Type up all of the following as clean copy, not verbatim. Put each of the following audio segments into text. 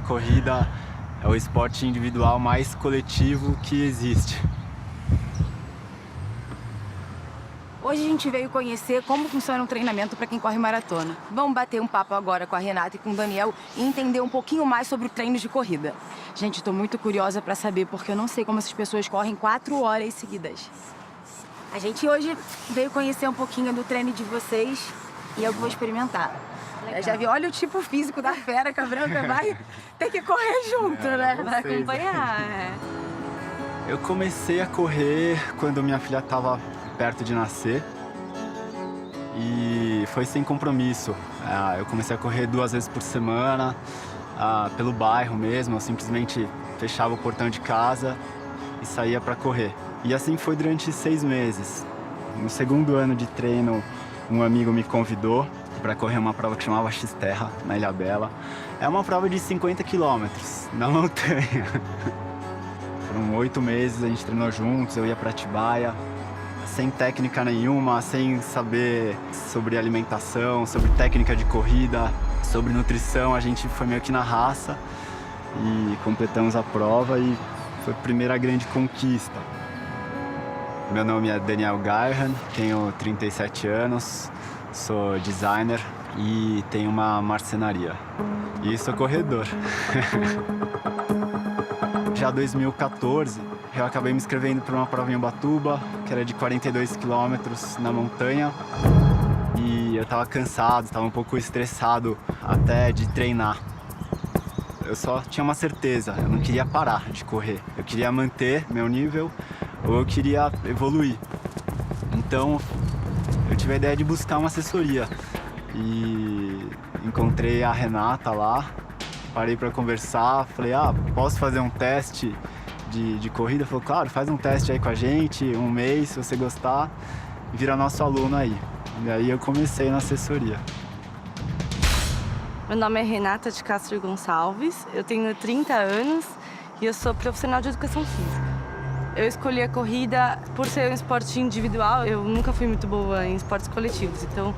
corrida é o esporte individual mais coletivo que existe. Hoje a gente veio conhecer como funciona um treinamento para quem corre maratona. Vamos bater um papo agora com a Renata e com o Daniel e entender um pouquinho mais sobre o treino de corrida. Gente, estou muito curiosa para saber, porque eu não sei como essas pessoas correm 4 horas seguidas. A gente hoje veio conhecer um pouquinho do treino de vocês e eu vou experimentar. Eu já vi, olha o tipo físico da fera, que a Branca vai ter que correr junto, né? Vai acompanhar. Eu comecei a correr quando minha filha estava perto de nascer e foi sem compromisso. Eu comecei a correr 2 vezes por semana, pelo bairro mesmo. Eu simplesmente fechava o portão de casa e saía para correr. E assim foi durante 6 meses. No segundo ano de treino, um amigo me convidou para correr uma prova que chamava X-Terra, na Ilhabela. É uma prova de 50 quilômetros na montanha. Foram 8 meses, a gente treinou juntos, eu ia para Atibaia, sem técnica nenhuma, sem saber sobre alimentação, sobre técnica de corrida, sobre nutrição. A gente foi meio que na raça e completamos a prova e foi a primeira grande conquista. Meu nome é Daniel Garhan, tenho 37 anos, sou designer e tenho uma marcenaria. E sou corredor. Já em 2014, eu acabei me inscrevendo para uma prova em Ubatuba, que era de 42 quilômetros na montanha. E eu estava cansado, estava um pouco estressado até de treinar. Eu só tinha uma certeza, eu não queria parar de correr. Eu queria manter meu nível ou eu queria evoluir. Então, eu tive a ideia de buscar uma assessoria. E encontrei a Renata lá, parei para conversar, falei, posso fazer um teste de corrida? Falou, claro, faz um teste aí com a gente, 1 mês, se você gostar, vira nosso aluno aí. E aí eu comecei na assessoria. Meu nome é Renata de Castro Gonçalves, eu tenho 30 anos e eu sou profissional de educação física. Eu escolhi a corrida por ser um esporte individual, eu nunca fui muito boa em esportes coletivos, então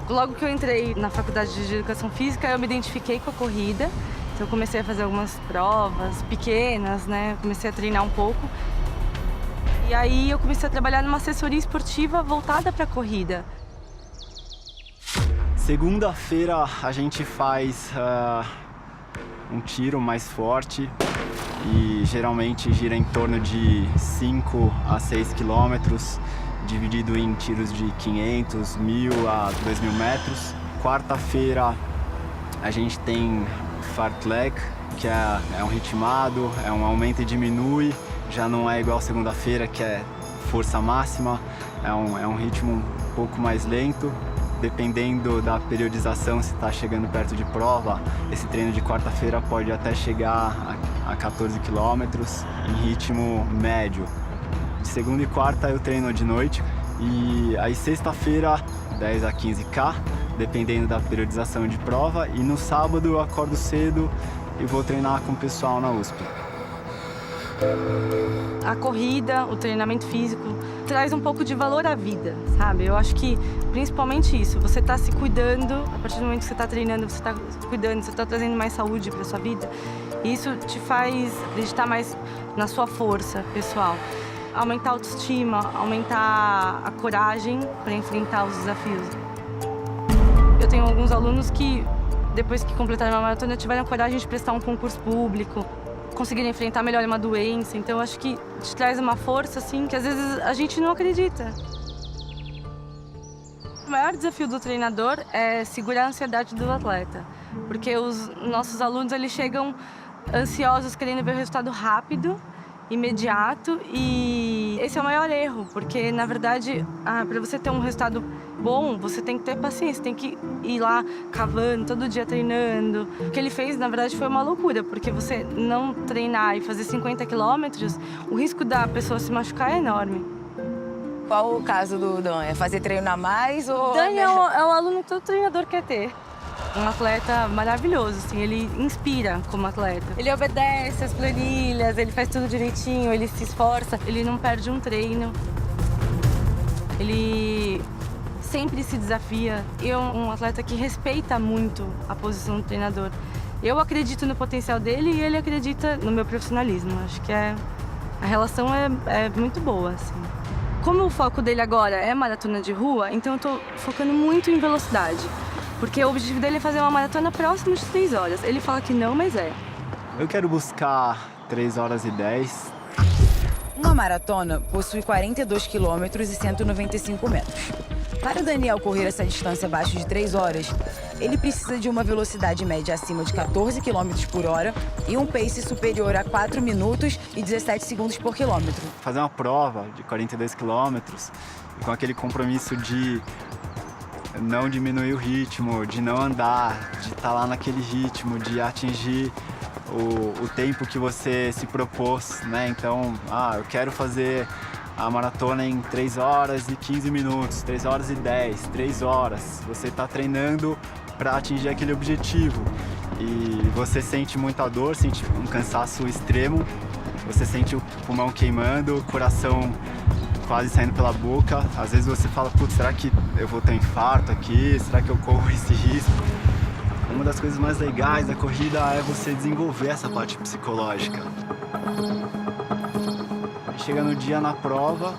logo que eu entrei na faculdade de educação física, eu me identifiquei com a corrida. Então eu comecei a fazer algumas provas pequenas, né? Comecei a treinar um pouco. E aí eu comecei a trabalhar numa assessoria esportiva voltada para a corrida. Segunda-feira a gente faz um tiro mais forte e geralmente gira em torno de 5 a 6 quilômetros, dividido em tiros de 500, 1.000 a 2.000 metros. Quarta-feira a gente tem fartlek, que é um ritmado, é um aumenta e diminui, já não é igual segunda-feira, que é força máxima, é um ritmo um pouco mais lento. Dependendo da periodização, se está chegando perto de prova, esse treino de quarta-feira pode até chegar a 14 quilômetros em ritmo médio. De segunda e quarta eu treino de noite e aí sexta-feira 10 a 15K, dependendo da periodização de prova, e no sábado eu acordo cedo e vou treinar com o pessoal na USP. A corrida, o treinamento físico, traz um pouco de valor à vida, sabe? Eu acho que principalmente isso, você está se cuidando, a partir do momento que você está treinando, você está cuidando, você está trazendo mais saúde para sua vida, e isso te faz acreditar mais na sua força pessoal. Aumentar a autoestima, aumentar a coragem para enfrentar os desafios. Eu tenho alguns alunos que, depois que completaram uma maratona, tiveram coragem de prestar um concurso público, conseguiram enfrentar melhor uma doença. Então, acho que te traz uma força, assim, que às vezes a gente não acredita. O maior desafio do treinador é segurar a ansiedade do atleta, porque os nossos alunos, eles chegam ansiosos, querendo ver o resultado rápido, imediato, e esse é o maior erro, porque, na verdade, para você ter um resultado bom, você tem que ter paciência, tem que ir lá cavando, todo dia treinando. O que ele fez, na verdade, foi uma loucura, porque você não treinar e fazer 50 quilômetros, o risco da pessoa se machucar é enorme. Qual o caso do Dan? É fazer treino a mais ou... Dan é o aluno que todo treinador quer ter. Um atleta maravilhoso, assim, ele inspira como atleta. Ele obedece as planilhas, ele faz tudo direitinho, ele se esforça, ele não perde um treino. Ele sempre se desafia. E é um atleta que respeita muito a posição do treinador. Eu acredito no potencial dele e ele acredita no meu profissionalismo. Acho que a relação é muito boa, assim. Como o foco dele agora é maratona de rua, então eu tô focando muito em velocidade. Porque o objetivo dele é fazer uma maratona próxima de 3 horas. Ele fala que não, mas é. Eu quero buscar 3 horas e 10. Uma maratona possui 42 quilômetros e 195 metros. Para o Daniel correr essa distância abaixo de 3 horas, ele precisa de uma velocidade média acima de 14 km por hora e um pace superior a 4 minutos e 17 segundos por quilômetro. Fazer uma prova de 42 quilômetros com aquele compromisso de não diminuir o ritmo, de não andar, de estar lá naquele ritmo, de atingir o tempo que você se propôs, né? Então, eu quero fazer a maratona em 3 horas e 15 minutos, 3 horas e 10, 3 horas. Você está treinando para atingir aquele objetivo e você sente muita dor, sente um cansaço extremo, você sente o pulmão queimando, o coração quase saindo pela boca. Às vezes você fala, putz, será que eu vou ter um infarto aqui? Será que eu corro esse risco? Uma das coisas mais legais da corrida é você desenvolver essa parte psicológica. Chega no dia na prova,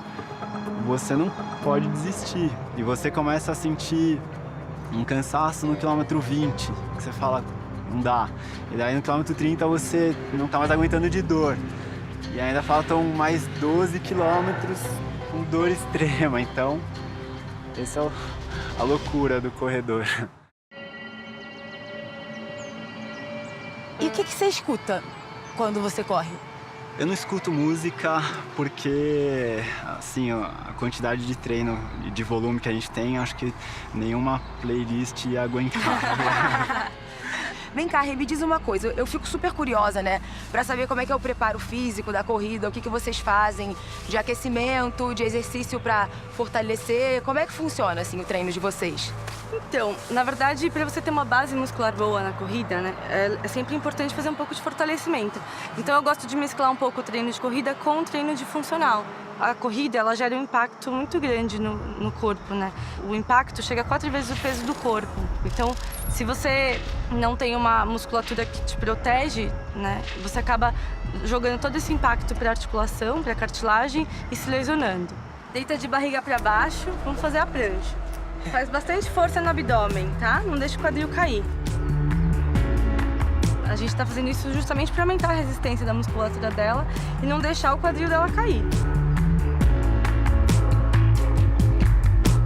você não pode desistir. E você começa a sentir um cansaço no quilômetro 20, que você fala, não dá. E daí no quilômetro 30 você não tá mais aguentando de dor. E ainda faltam mais 12 quilômetros com dor extrema. Então, essa é a loucura do corredor. E o que você escuta quando você corre? Eu não escuto música porque, assim, a quantidade de treino e de volume que a gente tem, acho que nenhuma playlist ia aguentar. Vem cá, Rê, me diz uma coisa. Eu fico super curiosa, né? Pra saber como é que é o preparo físico da corrida, o que vocês fazem de aquecimento, de exercício pra fortalecer. Como é que funciona, assim, o treino de vocês? Então, na verdade, para você ter uma base muscular boa na corrida, né, é sempre importante fazer um pouco de fortalecimento. Então, eu gosto de mesclar um pouco o treino de corrida com o treino de funcional. A corrida, ela gera um impacto muito grande no corpo, né? O impacto chega a 4 vezes o peso do corpo. Então, se você não tem uma musculatura que te protege, né, você acaba jogando todo esse impacto para a articulação, para a cartilagem e se lesionando. Deita de barriga para baixo, vamos fazer a prancha. Faz bastante força no abdômen, tá? Não deixa o quadril cair. A gente tá fazendo isso justamente para aumentar a resistência da musculatura dela e não deixar o quadril dela cair.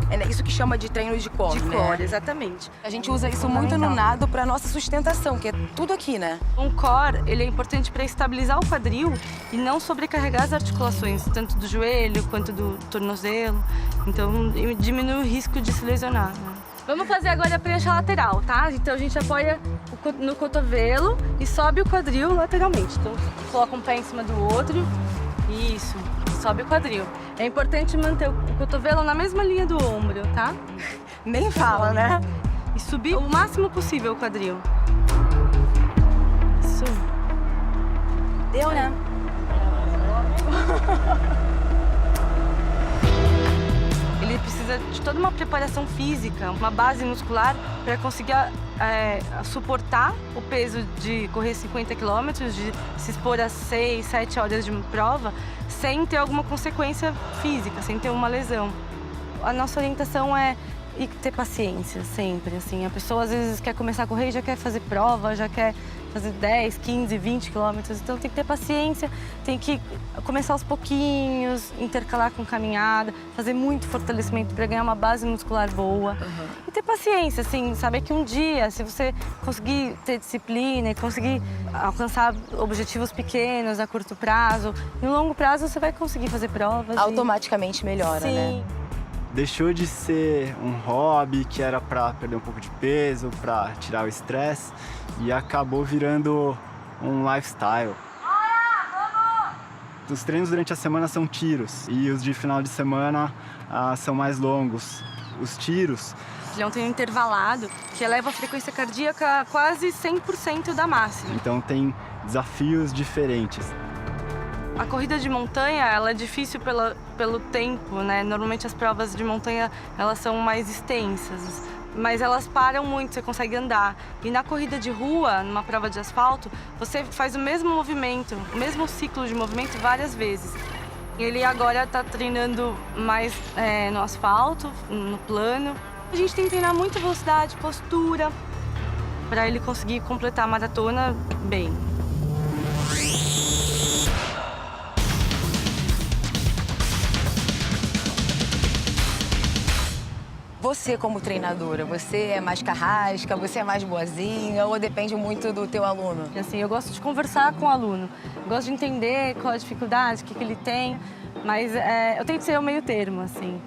É isso que chama de treino de core, De core, exatamente. A gente usa isso muito no nado para nossa sustentação, que é tudo aqui, né? Um core, ele é importante para estabilizar o quadril e não sobrecarregar as articulações, tanto do joelho quanto do tornozelo. Então, diminui o risco de se lesionar, né? Vamos fazer agora a prancha lateral, tá? Então, a gente apoia no cotovelo e sobe o quadril lateralmente. Então, coloca um pé em cima do outro. Isso, sobe o quadril. É importante manter o cotovelo na mesma linha do ombro, tá? Nem fala, né? E subir o máximo possível o quadril. Isso. Deu, né? Ele precisa de toda uma preparação física, uma base muscular para conseguir suportar o peso de correr 50 quilômetros, de se expor a 6, 7 horas de prova, sem ter alguma consequência física, sem ter uma lesão. A nossa orientação é ter paciência sempre, assim. A pessoa às vezes quer começar a correr e já quer fazer prova, já quer fazer 10, 15, 20 quilômetros. Então tem que ter paciência, tem que começar aos pouquinhos, intercalar com caminhada, fazer muito fortalecimento para ganhar uma base muscular boa. E ter paciência, assim, saber que um dia, se você conseguir ter disciplina e conseguir alcançar objetivos pequenos a curto prazo, no longo prazo você vai conseguir fazer provas. Automaticamente melhora, Sim. né? Deixou de ser um hobby que era para perder um pouco de peso, para tirar o estresse, e acabou virando um lifestyle. Os treinos durante a semana são tiros e os de final de semana são mais longos. Os tiros... Ele é um treino intervalado que eleva a frequência cardíaca a quase 100% da máxima. Então tem desafios diferentes. A corrida de montanha, ela é difícil pelo tempo, né? Normalmente as provas de montanha, elas são mais extensas. mas elas param muito, você consegue andar. E na corrida de rua, numa prova de asfalto, você faz o mesmo movimento, o mesmo ciclo de movimento várias vezes. Ele agora está treinando mais no asfalto, no plano. A gente tem que treinar muita velocidade, postura, para ele conseguir completar a maratona bem. Você como treinadora, você é mais carrasca, você é mais boazinha ou depende muito do teu aluno? Assim, eu gosto de conversar com o aluno, gosto de entender qual a dificuldade, o que ele tem, mas eu tento ser o meio termo, assim.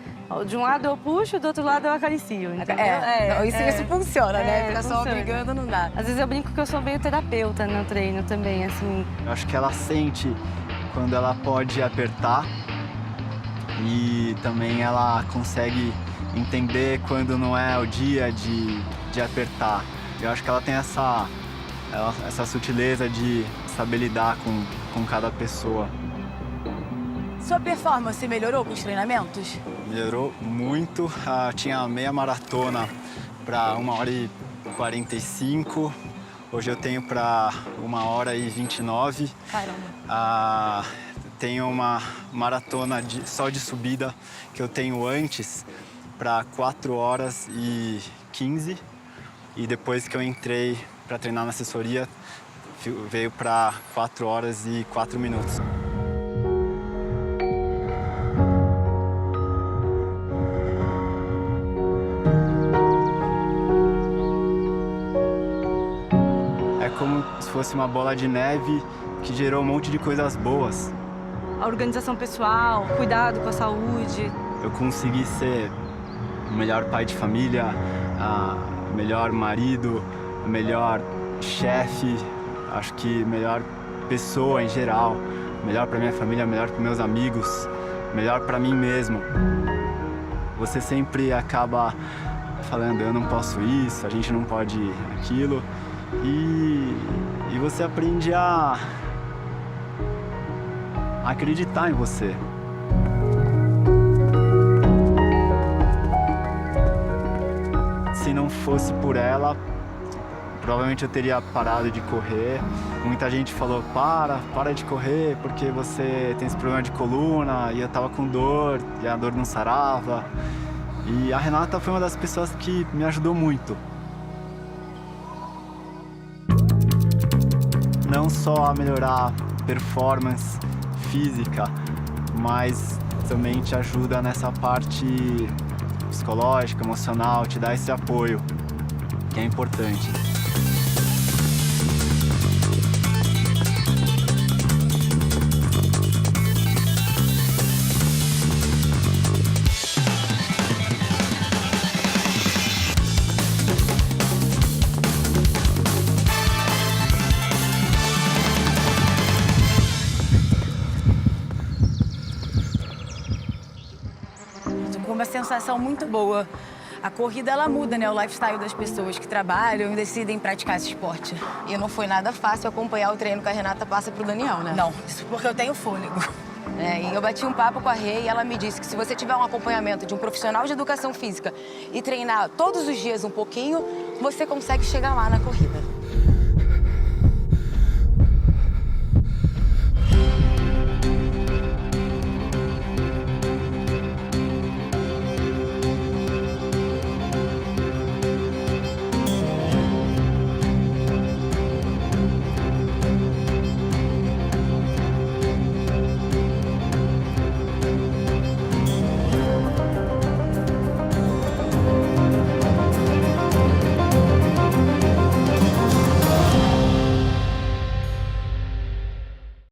De um lado eu puxo, do outro lado eu acaricio, entendeu? Isso funciona, né? Ficar só funciona. obrigando não dá. Às vezes eu brinco que eu sou meio terapeuta no treino também, assim. Eu acho que ela sente quando ela pode apertar e também ela consegue entender quando não é o dia de apertar. Eu acho que ela tem essa sutileza de saber lidar com cada pessoa. Sua performance melhorou com os treinamentos? Melhorou muito. Tinha meia maratona para 1h45. Hoje eu tenho para 1h29. Caramba. Tenho uma maratona só de subida que eu tenho antes para 4h15. E depois que eu entrei para treinar na assessoria, veio para 4h04. É como se fosse uma bola de neve que gerou um monte de coisas boas. A organização pessoal, cuidado com a saúde. Eu consegui ser o melhor pai de família, o melhor marido, o melhor chefe, acho que melhor pessoa em geral, melhor para minha família, melhor para meus amigos, melhor para mim mesmo. Você sempre acaba falando, eu não posso isso, a gente não pode aquilo, e você aprende a acreditar em você. Se não fosse por ela, provavelmente eu teria parado de correr. Muita gente falou, para de correr porque você tem esse problema de coluna, e eu tava com dor, e a dor não sarava. E a Renata foi uma das pessoas que me ajudou muito. Não só a melhorar a performance física, mas também te ajuda nessa parte psicológica, emocional, te dá esse apoio, que é importante. Uma sensação muito boa. A corrida, ela muda, né? O lifestyle das pessoas que trabalham e decidem praticar esse esporte. E não foi nada fácil acompanhar o treino que a Renata passa pro Daniel, né? Não, isso porque eu tenho fôlego. E eu bati um papo com a Rê e ela me disse que se você tiver um acompanhamento de um profissional de educação física e treinar todos os dias um pouquinho, você consegue chegar lá na corrida.